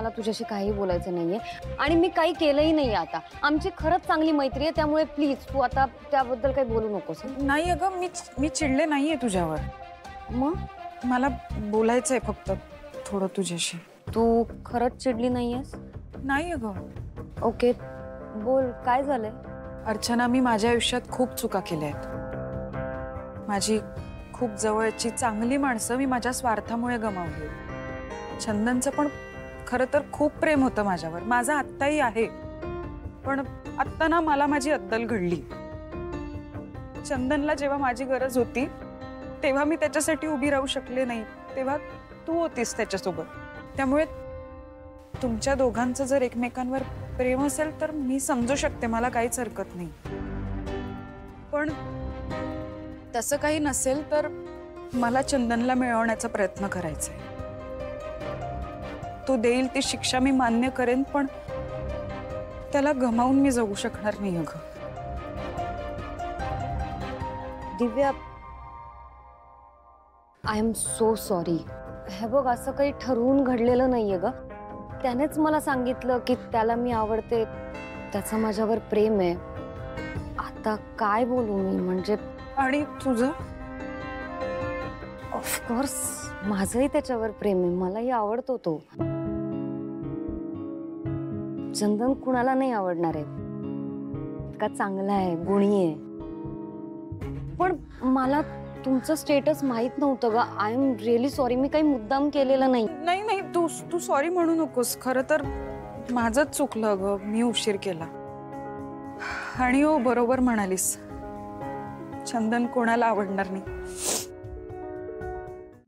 मला तुझ्याशी काही बोलायचं नाहीये आणि मी काही केलंही नाही आता. आमची खरंच चांगली मैत्री आहे, त्यामुळे प्लीज तू आता त्याबद्दल काही बोलू नकोस. नाही अगं, मी चिडले नाहीये तुझ्यावर. मग मला बोलायचंय फक्त थोडं तुझ्याशी. तू खरंच चिडली नाहीयेस? नाही अगं. ओके बोल, काय झालंय? अर्चना, मी माझ्या आयुष्यात खूप चुका केल्या आहेत. माझी खूप जवळची चांगली माणसं मी माझ्या स्वार्थामुळे गमावली. चंदनचं पण खरं तर खूप प्रेम होतं माझ्यावर, माझं आत्ताही आहे. पण आत्ता ना मला माझी अद्दल घडली. चंदनला जेव्हा माझी गरज होती तेव्हा मी त्याच्यासाठी उभी राहू शकले नाही, तेव्हा तू होतीस त्याच्यासोबत. त्यामुळे तुमच्या दोघांचं जर एकमेकांवर प्रेम असेल तर मी समजू शकते, मला काहीच हरकत नाही. पण तसं काही नसेल तर मला चंदनला मिळवण्याचा प्रयत्न करायचा आहे. तो देईल ती शिक्षा मी मान्य करेन, पण त्याला गमावून मी जगू शकणार नाही अगं. दिव्या, आय एम सो सॉरी. हे बघ, असं काही ठरवून घडलेलं नाहीये ग. त्यानेच मला सांगितलं की त्याला मी आवडते, त्याचं माझ्यावर प्रेम आहे. आता काय बोलू मी? म्हणजे आणि तुझं? ऑफकोर्स माझंही त्याच्यावर प्रेम आहे, मलाही आवडतो तो. चंदन कुणाला नाही आवडणार आहे, का चांगला आहे, गुणी आहे. पण मला तुमचं स्टेटस माहित नव्हतं ग. I am really sorry. मी काही मुद्दाम केलेलं नाही. नाही नाही, तू सॉरी म्हणू नकोस. खरं तर माझंच चुकलं ग, मी उशीर केला. आणि हो, बरोबर म्हणालीस, चंदन कोणाला आवडणार नाही.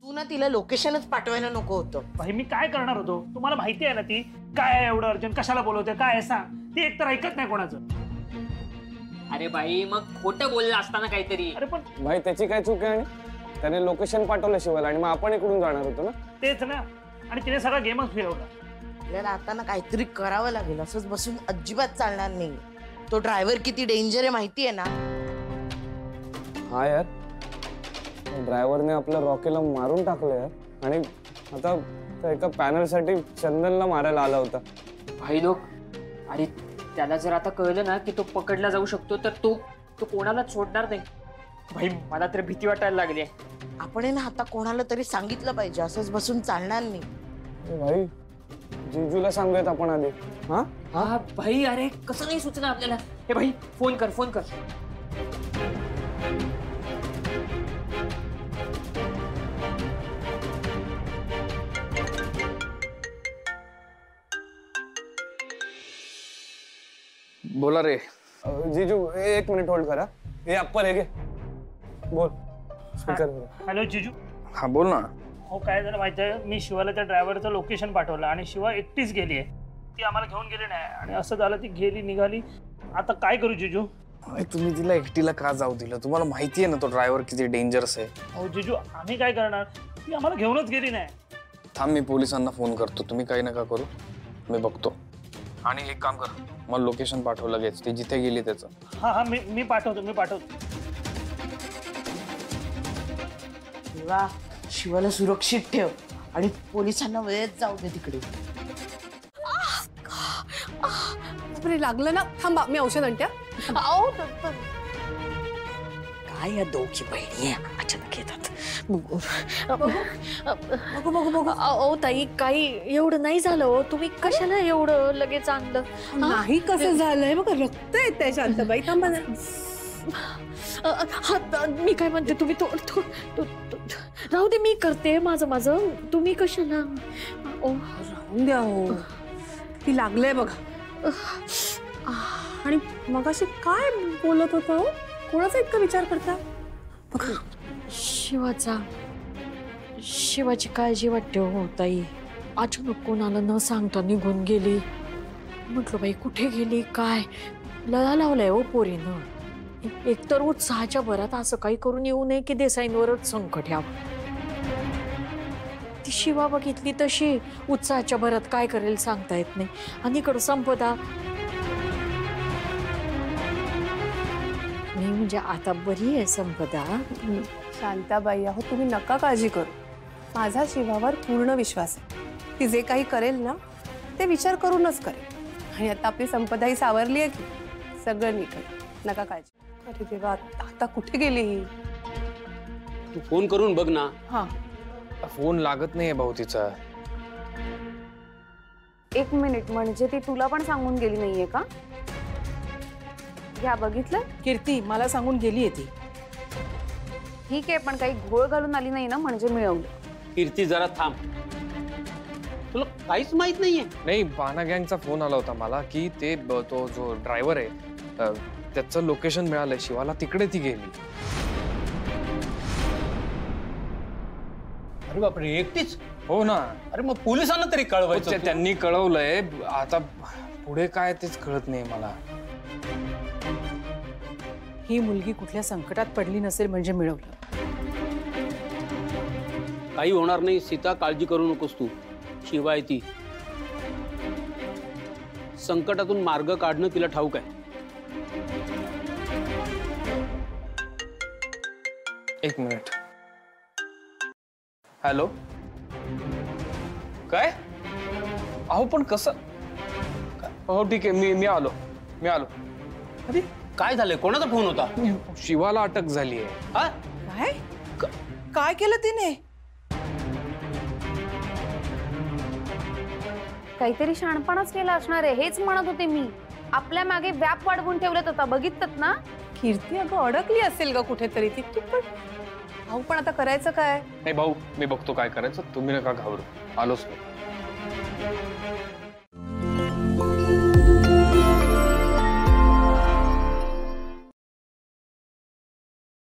तू ना तिला लोकेशनच पाठवायला नको होतं. भाई मी काय करणार होतो? तुम्हाला माहिती आहे ना ती काय आहे, एवढं अर्जंट कशाला बोलवते, काय आहे सांग. ती एकतर ऐकत नाही कोणाचं. अरे भाई, मग खोटं बोललं असताना काहीतरी. अरे पण भाई त्याची काय चूक आहे? आणि त्याने लोकेशन पाठवलं शिवायला आणि मग आपण इकडून जाणार होतो ना. तेच ना, आणि तिने सगळा गेमच फिरवला. आपल्याला आता ना काहीतरी करावं लागेल. असंच बसून अजिबात चालणार नाही. तो ड्रायव्हर किती डेंजर आहे माहिती आहे ना. हा यार, ड्रायव्हरने आपल्या रॉकीला मारून टाकलं यार. आणि आता त्या एका पॅनलसाठी चंदनला मारायला आला होता. भाई लोक, अरे त्याला जर आता कळलं ना की तो पकडला जाऊ शकतो तर तो कोणालाच सोडणार नाही. भाई मला तर भीती वाटायला लागली. आपण ना आता कोणाला तरी सांगितलं पाहिजे. असंच बसून चालणार नाही. भाई जिजूला सांगूयात आपण आधी. हा हा भाई, अरे कसं नाही सुचना आपल्याला. हे भाई, फोन कर. बोला रे. जीजू एक मिनिट होल्ड करा. हे अप्पर आहे, बोल. स्पीकर. हॅलो जिजू. हा बोल ना. हो, काय झालं माहिती आहे, मी शिवाला त्या ड्रायव्हरचं लोकेशन पाठवलं आणि शिवा एकटीच गेली आहे. ती आम्हाला घेऊन गेली नाही आणि असं झालं, ती गेली निघाली. आता काय करू जिजू? तुम्ही तिला एकटीला का जाऊ दिलं? तुम्हाला माहिती आहे ना तो ड्रायव्हर किती डेंजरस आहे. हो जिजू, आम्ही काय करणार? ती आम्हाला घेऊनच गेली नाही. थांब, मी पोलिसांना फोन करतो. तुम्ही काही नका करू, मी बघतो. आणि एक काम कर, मला लोकेशन पाठव लगेच, ती जिथे गेली त्याचं. हा मी पाठवतो. शिवाला सुरक्षित ठेव आणि पोलिसांना वेळेत जाऊ दे तिकडे. लागलं ना, थांबा मी औषध आणते. काय या दोघी बहिणी अचानक येतात. बघू. ताई, काही एवढं नाही झालं हो. तुम्ही कशाला एवढं लगेच आणलं? नाही कसं झालंय बघ, रक्त येतंय शांताबाई. थांबा ना. मी काय म्हणते, तुम्ही राहू दे, मी करते माझं. तुम्ही कशाला? राहून द्या हो. ती लागलंय बघा. आणि मग अशी काय बोलत होता हो? कोणाचा इतका विचार करता? शिवाची काळजी वाटते हो ताई. अचानक कोणाला न सांगता निघून गेली. म्हटलं बाई कुठे गेली, काय लळा लावलाय हो पोरीनं. एकतर उत्साहाच्या भरात असं काही करून येऊ नये की देसाईंवरच संकट यावं. ती शिवा बघितली तशी उत्साहाच्या भरात काय करेल सांगता येत नाही. आणि इकडं संपदा मी म्हणजे आता बरी आहे संपदा. शांताबाई, अहो तुम्ही नका काळजी करू. माझा शिवावर पूर्ण विश्वास आहे. ती जे काही करेल ना ते विचार करूनच करेल. आणि आता आपली संपदाही सावरली आहे की सगळं नीट होईल. नका काळजी. अरे देवा, आता कुठे गेली ही? तू फोन करून बघ ना. हा, फोन लागत नाहीये भाऊ तिचा. एक मिनिट, म्हणजे ती तुला पण सांगून गेली नाहीये का? या बघितलं? कीर्ती मला सांगून गेली ती. ठीक आहे, पण काही घोळ घालून आली नाही ना, म्हणजे मिळवलं. कीर्ती जरा थांब. तुला काहीच माहित नाहीये? नाही, बाना गँगचा फोन आला होता मला की ते तो जो ड्रायव्हर आहे त्याचं लोकेशन मिळालंय शिवाला, तिकडे ती गेली. अरे बापरे, एकटीच? हो ना. अरे मग पोलिसांना तरी कळवायचं. त्यांनी कळवलंय, आता पुढे काय तेच कळत नाही मला. ही मुलगी कुठल्या संकटात पडली नसेल म्हणजे मिळवलं. काही होणार नाही सीता, काळजी करू नकोस तू. शिवाय ती संकटातून मार्ग काढणं तिला ठाऊक आहे. एक मिनिट. हॅलो, काय? अहो पण कसं? हो ठीक आहे, मी आलो. अरे काय झालंय? कोणाचा फोन होता? शिवाला अटक झाली आहे. हा? काय काय केलं तिने? काहीतरी शहाणपणाच केला असणार आहे, हेच म्हणत होते मी. आपल्या मागे व्याप वाढवून ठेवलेत होता, बघितलं ना? कीर्ती अगं अडकली असेल ग कुठेतरी ती. तू पण भाऊ, पण आता करायचं काय? नाही भाऊ, मी बघतो काय करायचं, तुम्ही नका घाबरू. आलोच मी.